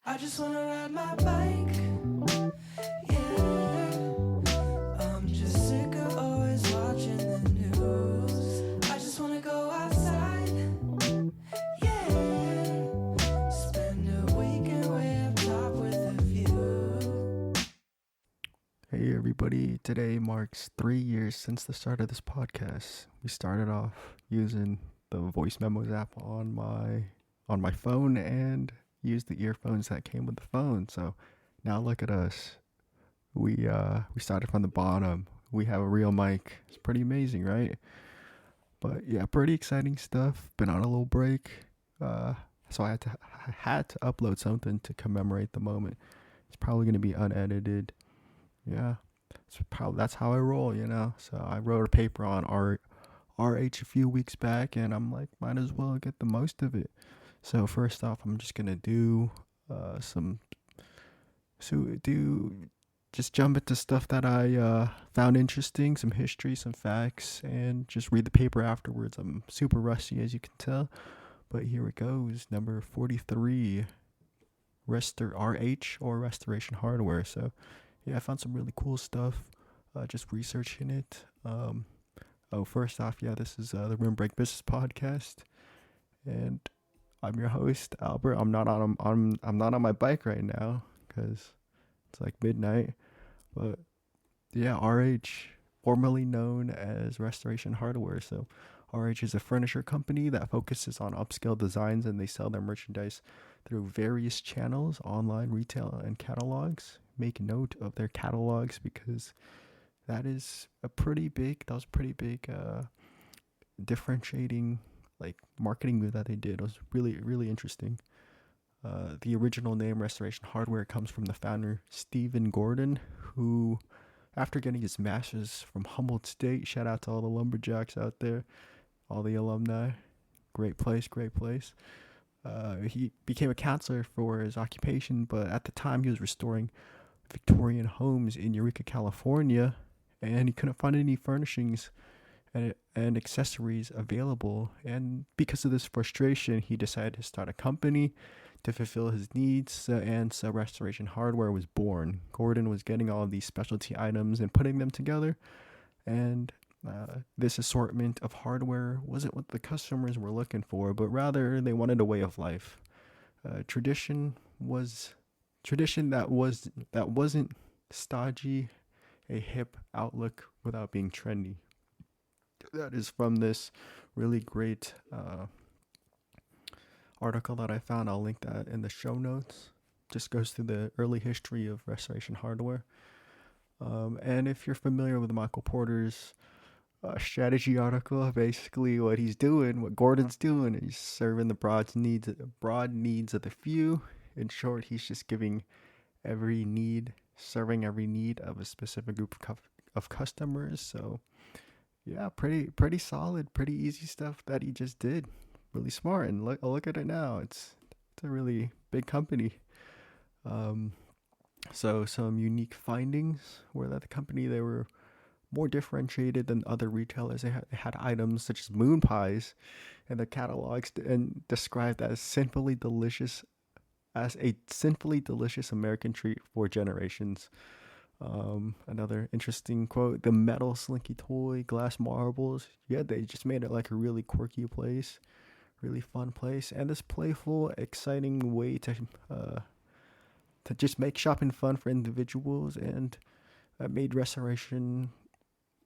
I just wanna ride my bike, yeah. I'm just sick of always watching the news. I just wanna go outside, yeah. Spend a weekend way up top with a view. Hey everybody, today marks 3 years since the start of this podcast. We started off using the voice memos app on my phone and used the earphones that came with the phone. So now look at us. We started from the bottom. We have a real mic. It's pretty amazing, right? But yeah, pretty exciting stuff. Been on a little break. So I had to upload something to commemorate the moment. It's probably gonna be unedited. Yeah, that's how I roll, you know. So I wrote a paper on RH a few weeks back, and I'm like, might as well get the most of it. So first off, I'm just gonna do some just jump into stuff that I found interesting, some history, some facts, and just read the paper afterwards. I'm super rusty, as you can tell, but here it goes. Number 43, RH or Restoration Hardware. So yeah, I found some really cool stuff. Just researching it. First off, yeah, this is the Room Break Business Podcast, and I'm your host, Albert. I'm not on my bike right now because it's like midnight. But yeah, RH, formerly known as Restoration Hardware. So RH is a furniture company that focuses on upscale designs, and they sell their merchandise through various channels, online, retail, and catalogs. Make note of their catalogs because that was pretty big differentiating like marketing move that they did. It was really, really interesting. The original name Restoration Hardware comes from the founder Stephen Gordon, who, after getting his master's from Humboldt State, shout out to all the lumberjacks out there, all the alumni, great place. He became a counselor for his occupation, but at the time he was restoring Victorian homes in Eureka, California, and he couldn't find any furnishings and accessories available. And because of this frustration, he decided to start a company to fulfill his needs, and so Restoration Hardware was born. Gordon was getting all of these specialty items and putting them together, and this assortment of hardware wasn't what the customers were looking for, but rather they wanted a way of life. Tradition that wasn't stodgy, a hip outlook without being trendy. That is from this really great article that I found. I'll link that in the show notes. Just goes through the early history of Restoration Hardware. And if you're familiar with Michael Porter's strategy article, basically what Gordon's doing, he's serving the broad needs of the few. In short, he's just serving every need of a specific group of customers. So yeah, pretty solid, pretty easy stuff that he just did. Really smart, and look at it now. It's a really big company. So some unique findings were that the company, they were more differentiated than other retailers. They had items such as moon pies in their catalogs and described as a sinfully delicious American treat for generations. Another interesting quote: the metal slinky toy, glass marbles. Yeah, they just made it like a really quirky place, really fun place, and this playful, exciting way to just make shopping fun for individuals, and made Restoration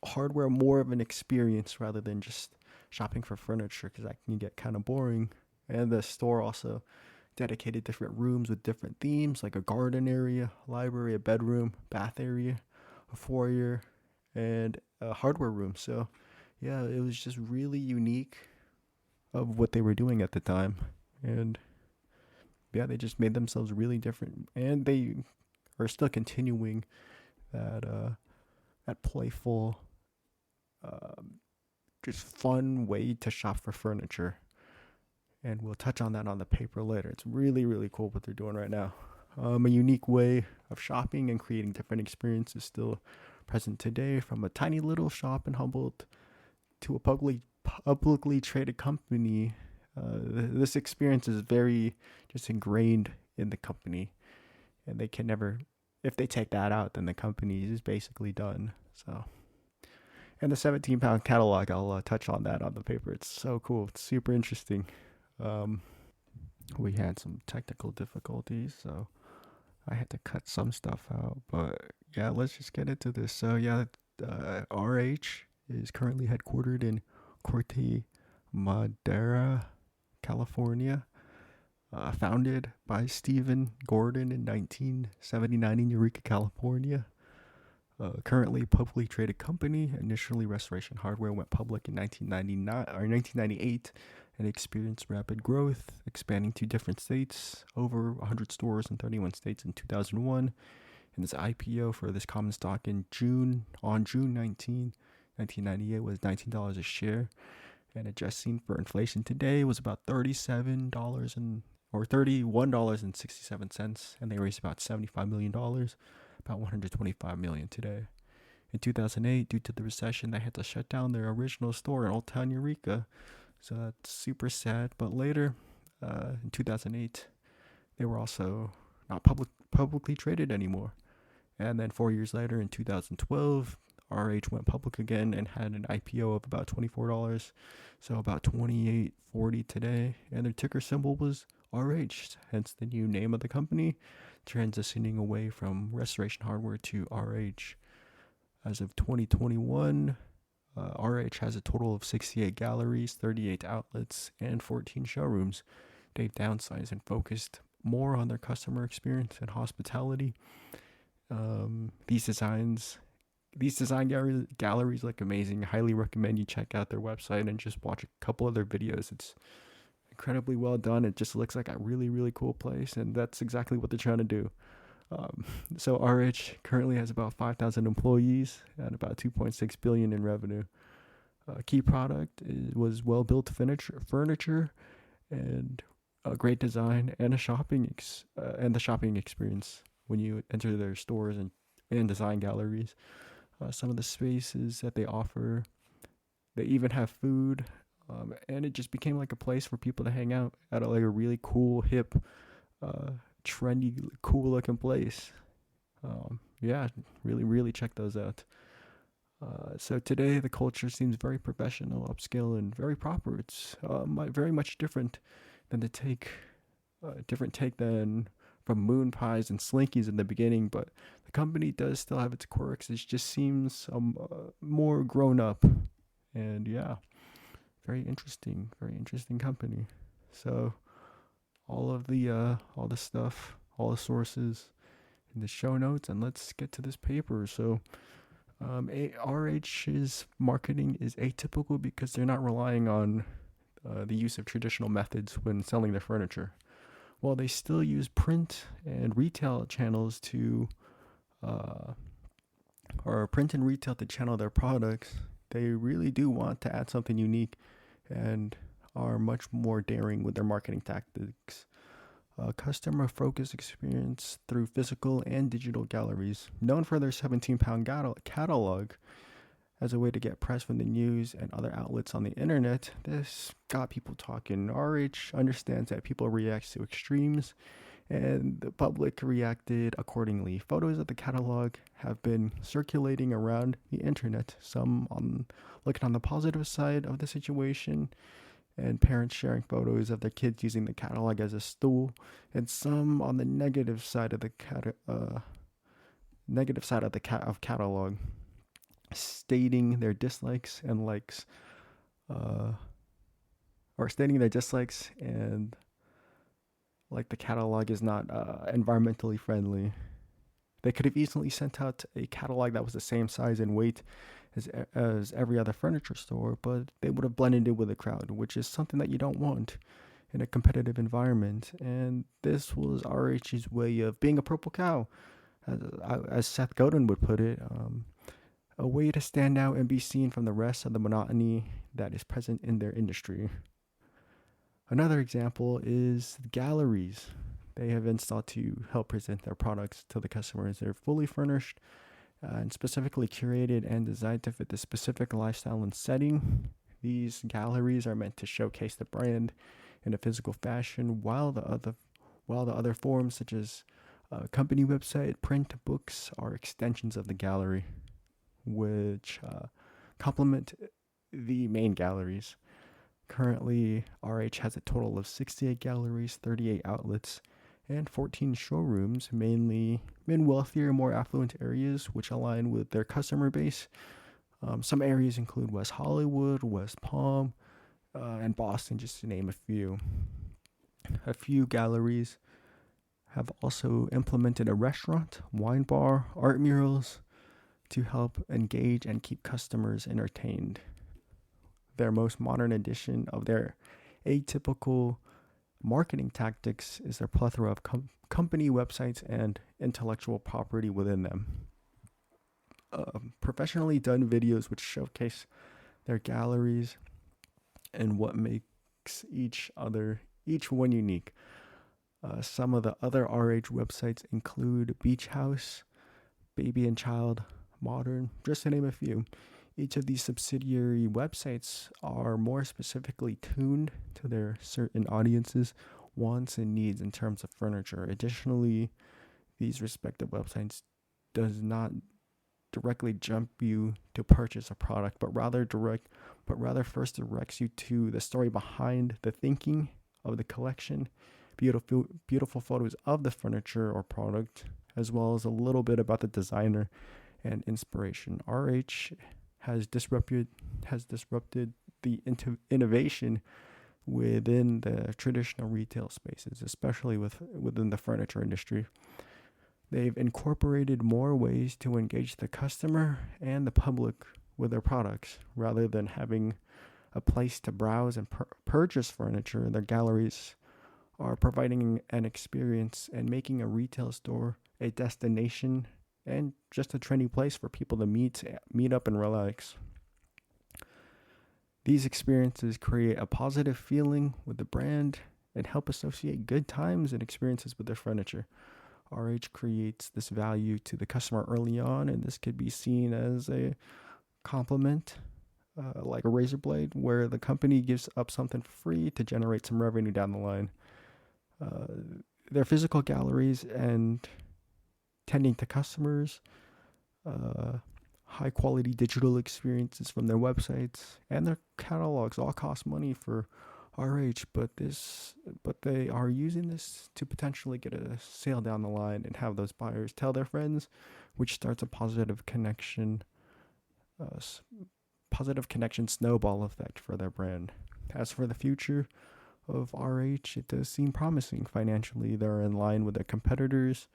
Hardware more of an experience rather than just shopping for furniture, because that can get kind of boring. And the store also dedicated different rooms with different themes, like a garden area, library, a bedroom, bath area, a foyer, and a hardware room. So yeah, it was just really unique of what they were doing at the time. And yeah, they just made themselves really different, and they are still continuing that playful, just fun way to shop for furniture. And we'll touch on that on the paper later. It's really, really cool what they're doing right now. A unique way of shopping and creating different experiences still present today, from a tiny little shop in Humboldt to a publicly traded company. This experience is very just ingrained in the company, and they can never. If they take that out, then the company is basically done. So, and the 17-pound catalog, I'll touch on that on the paper. It's so cool. It's super interesting. Um, we had some technical difficulties, so I had to cut some stuff out. But yeah, let's just get into this. So yeah, RH is currently headquartered in Corte Madera, California. Founded by Stephen Gordon in 1979 in Eureka, California. Currently a publicly traded company. Initially, Restoration Hardware went public in 1998 and experienced rapid growth, expanding to different states, over 100 stores in 31 states in 2001. And its IPO for this common stock on June 19, 1998 was $19 a share. And adjusting for inflation today was about $31.67, and they raised about $75 million, about $125 million today. In 2008, due to the recession, they had to shut down their original store in Old Town Eureka, so that's super sad. But later, in 2008, they were also not publicly traded anymore. And then 4 years later, in 2012, RH went public again and had an IPO of about $24, so about $28.40 today. And their ticker symbol was RH, hence the new name of the company, transitioning away from Restoration Hardware to RH. As of 2021, RH has a total of 68 galleries, 38 outlets, and 14 showrooms. They've downsized and focused more on their customer experience and hospitality. These design galleries look amazing. I highly recommend you check out their website and just watch a couple of their videos. It's incredibly well done. It just looks like a really, really cool place, and that's exactly what they're trying to do. So RH currently has about 5,000 employees and about $2.6 billion in revenue. Key product was well-built furniture and a great design and the shopping experience when you enter their stores and design galleries. Some of the spaces that they offer, they even have food, and it just became like a place for people to hang out at a really cool, hip, trendy, cool looking place. Yeah, really, really check those out. So today the culture seems very professional, upscale, and very proper. It's very much different than different take than from moon pies and slinkies in the beginning, but the company does still have its quirks. It just seems more grown up, and yeah, very interesting company. So all the stuff, all the sources in the show notes, and let's get to this paper. So RH's marketing is atypical because they're not relying on the use of traditional methods when selling their furniture. While they still use print and retail channels to channel their products, they really do want to add something unique and are much more daring with their marketing tactics. Customer-focused experience through physical and digital galleries, known for their 17-pound catalog as a way to get press from the news and other outlets on the internet. This got people talking. RH understands that people react to extremes, and the public reacted accordingly. Photos of the catalog have been circulating around the internet, some looking on the positive side of the situation, and parents sharing photos of their kids using the catalog as a stool, and some on the negative side of the catalog, stating their dislikes and likes, and like the catalog is not environmentally friendly. They could have easily sent out a catalog that was the same size and weight as every other furniture store, but they would have blended in with the crowd, which is something that you don't want in a competitive environment. And this was RH's way of being a purple cow, as Seth Godin would put it. A way to stand out and be seen from the rest of the monotony that is present in their industry. Another example is galleries they have installed to help present their products to the customers. They're fully furnished and specifically curated and designed to fit the specific lifestyle and setting. These galleries are meant to showcase the brand in a physical fashion while while the other forms, such as company website, print, books, are extensions of the gallery, which complement the main galleries. Currently, RH has a total of 68 galleries, 38 outlets, and 14 showrooms, mainly in wealthier, more affluent areas, which align with their customer base. Some areas include West Hollywood, West Palm, and Boston, just to name a few. A few galleries have also implemented a restaurant, wine bar, art murals to help engage and keep customers entertained. Their most modern addition of their atypical marketing tactics is their plethora of company websites and intellectual property within them. Professionally done videos which showcase their galleries and what makes each one unique. Some of the other RH websites include Beach House, Baby and Child, Modern, just to name a few. Each of these subsidiary websites are more specifically tuned to their certain audiences' wants and needs in terms of furniture. Additionally, these respective websites does not directly jump you to purchase a product, but rather first directs you to the story behind the thinking of the collection, beautiful photos of the furniture or product, as well as a little bit about the designer and inspiration. RH has disrupted the innovation within the traditional retail spaces, especially within the furniture industry. They've incorporated more ways to engage the customer and the public with their products. Rather than having a place to browse and purchase furniture, their galleries are providing an experience and making a retail store a destination and just a trendy place for people to meet up and relax. These experiences create a positive feeling with the brand and help associate good times and experiences with their furniture. RH creates this value to the customer early on, and this could be seen as a compliment, like a razor blade, where the company gives up something free to generate some revenue down the line. Their physical galleries and tending to customers, high quality digital experiences from their websites and their catalogs all cost money for RH, but they are using this to potentially get a sale down the line and have those buyers tell their friends, which starts a positive connection snowball effect for their brand. As for the future of RH, it does seem promising. Financially, they're in line with their competitors.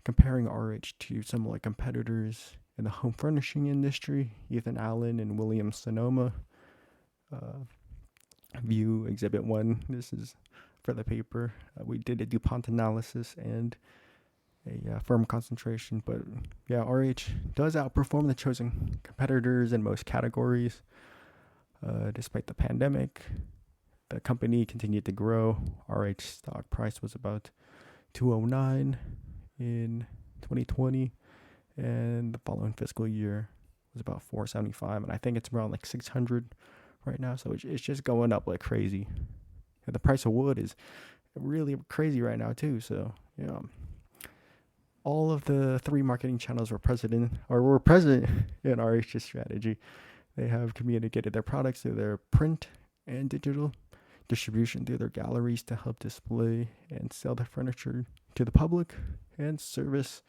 Comparing RH to similar competitors in the home furnishing industry, Ethan Allen and William Sonoma. View Exhibit 1. This is for the paper. We did a DuPont analysis and a firm concentration, but yeah, RH does outperform the chosen competitors in most categories. Despite the pandemic, the company continued to grow. RH stock price was about $209 in 2020, and the following fiscal year was about $475, and I think it's around like $600 right now. So it's just going up like crazy. And the price of wood is really crazy right now too. So yeah, all of the three marketing channels were present in RH's strategy. They have communicated their products through their print and digital distribution through their galleries to help display and sell their furniture to the public, and service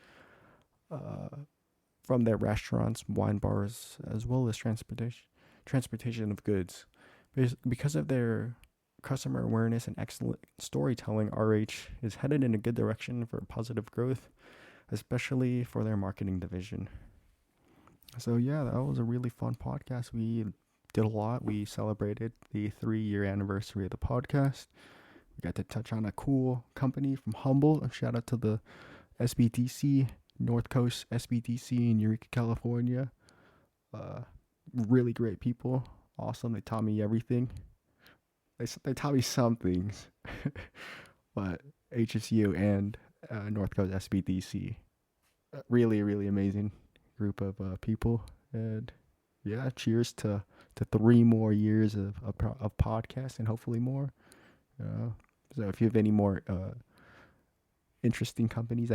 from their restaurants, wine bars, as well as transportation of goods. Because of their customer awareness and excellent storytelling, RH is headed in a good direction for positive growth, especially for their marketing division. So yeah, that was a really fun podcast. We did a lot. We celebrated the 3-year anniversary of the podcast. We got to touch on a cool company from Humboldt. Shout out to the SBDC, North Coast SBDC in Eureka, California. Really great people. Awesome. They taught me everything. They taught me some things. But HSU and North Coast SBDC, really, really amazing group of people. And yeah, cheers to 3 more years of podcast and hopefully more. So if you have any more interesting companies.